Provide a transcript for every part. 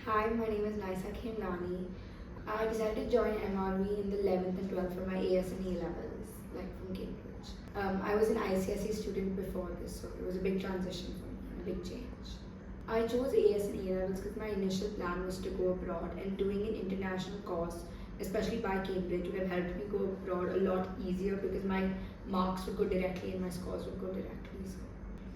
Hi, my name is Naysa Khemlani. I decided to join MRV in the 11th and 12th for my AS and A levels, like from Cambridge. I was an ICSE student before this, so it was a big transition for me, a big change. I chose AS and A levels because my initial plan was to go abroad, and doing an international course, especially by Cambridge, would have helped me go abroad a lot easier because my marks would go directly and my scores would go directly.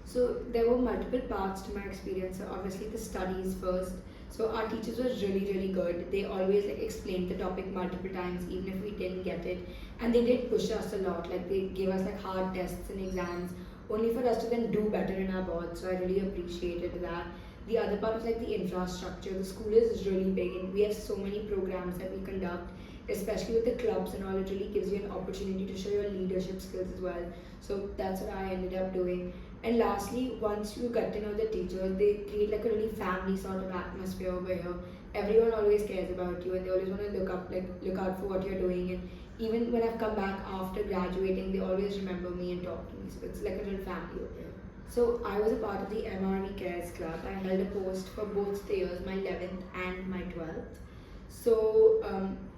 So there were multiple parts to my experience. So obviously the studies first. So our teachers were really good. They always explained the topic multiple times, even if we didn't get it. And they did push us a lot. Like they gave us like hard tests and exams, only for us to then do better in our boards. So I really appreciated that. The other part was like the infrastructure. The school is really big and we have so many programs that we conduct, especially with the clubs and all. It really gives you an opportunity to show your leadership skills as well. So that's what I ended up doing. And lastly, once you get to know the teachers, they create like a really family sort of atmosphere over here. Everyone always cares about you and they always want to look out for what you're doing. And even when I've come back after graduating, they always remember me and talk to me. So it's like a little family over here. So I was a part of the MRV Cares Club. I held a post for both the years, my 11th and my 12th. So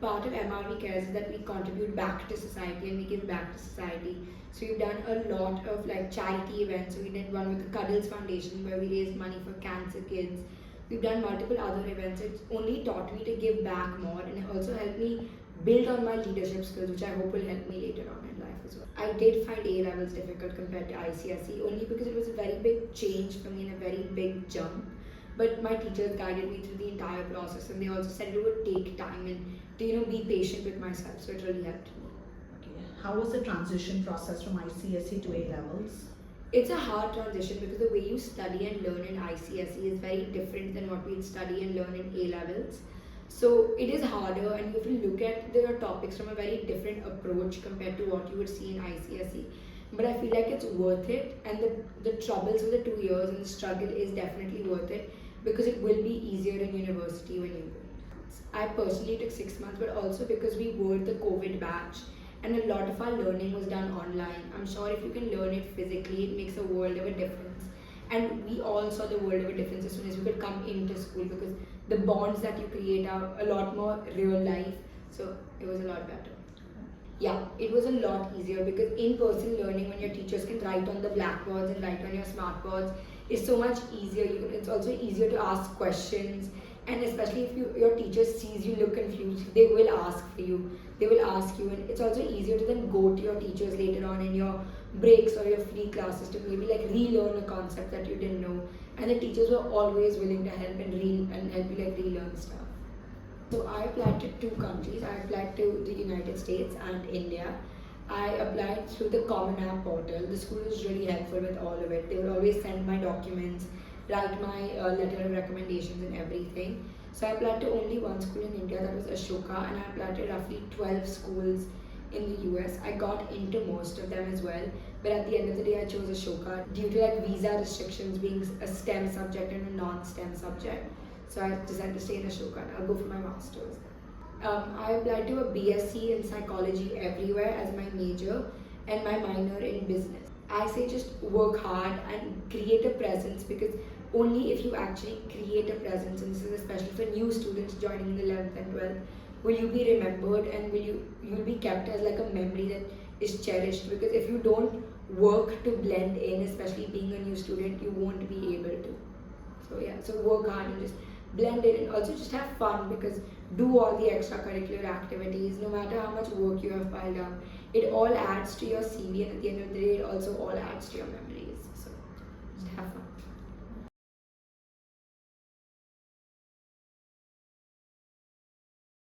part of MRV Cares is that we contribute back to society and we give back to society. So we've done a lot of like charity events. So we did one with the Cuddles Foundation where we raised money for cancer kids. We've done multiple other events. It's only taught me to give back more and it also helped me build on my leadership skills, which I hope will help me later on in life as well. I did find A levels difficult compared to ICSE only because it was a very big change for me and a very big jump. But my teachers guided me through the entire process and they also said it would take time and to be patient with myself. So it really helped me. Okay. How was the transition process from ICSE to A levels? It's a hard transition because the way you study and learn in ICSE is very different than what we study and learn in A levels. So it is harder and you have to look at the topics from a very different approach compared to what you would see in ICSE. But I feel like it's worth it and the troubles with the 2 years and the struggle is definitely worth it because it will be easier in university when you go. I personally took 6 months, but also because we were the COVID batch and a lot of our learning was done online. I'm sure if you can learn it physically, it makes a world of a difference. And we all saw the world of a difference as soon as we could come into school because the bonds that you create are a lot more real life. So it was a lot better. Yeah, it was a lot easier because in-person learning when your teachers can write on the blackboards and write on your smartboards is so much easier. It's also easier to ask questions and especially if your teacher sees you look confused, they will ask for you. They will ask you and it's also easier to then go to your teachers later on in your breaks or your free classes to maybe like relearn a concept that you didn't know. And the teachers were always willing to help and help you like relearn stuff. So I applied to two countries. I applied to the United States and India. I applied through the Common App portal. The school was really helpful with all of it. They would always send my documents, write my letter of recommendations and everything. So I applied to only one school in India, that was Ashoka, and I applied to roughly 12 schools in the US. I got into most of them as well, but at the end of the day I chose Ashoka due to like visa restrictions being a STEM subject and a non-STEM subject. So I decided to stay in Ashoka and I'll go for my master's. I applied to a BSc in psychology everywhere as my major and my minor in business. I say just work hard and create a presence because only if you actually create a presence, and this is especially for new students joining in the 11th and 12th, will you be remembered and you'll be kept as like a memory that is cherished, because if you don't work to blend in, especially being a new student, you won't be able to. So yeah, so work hard and just blend in and also just have fun because do all the extracurricular activities, no matter how much work you have piled up. It all adds to your CV and at the end of the day, it also all adds to your memories. So just have fun.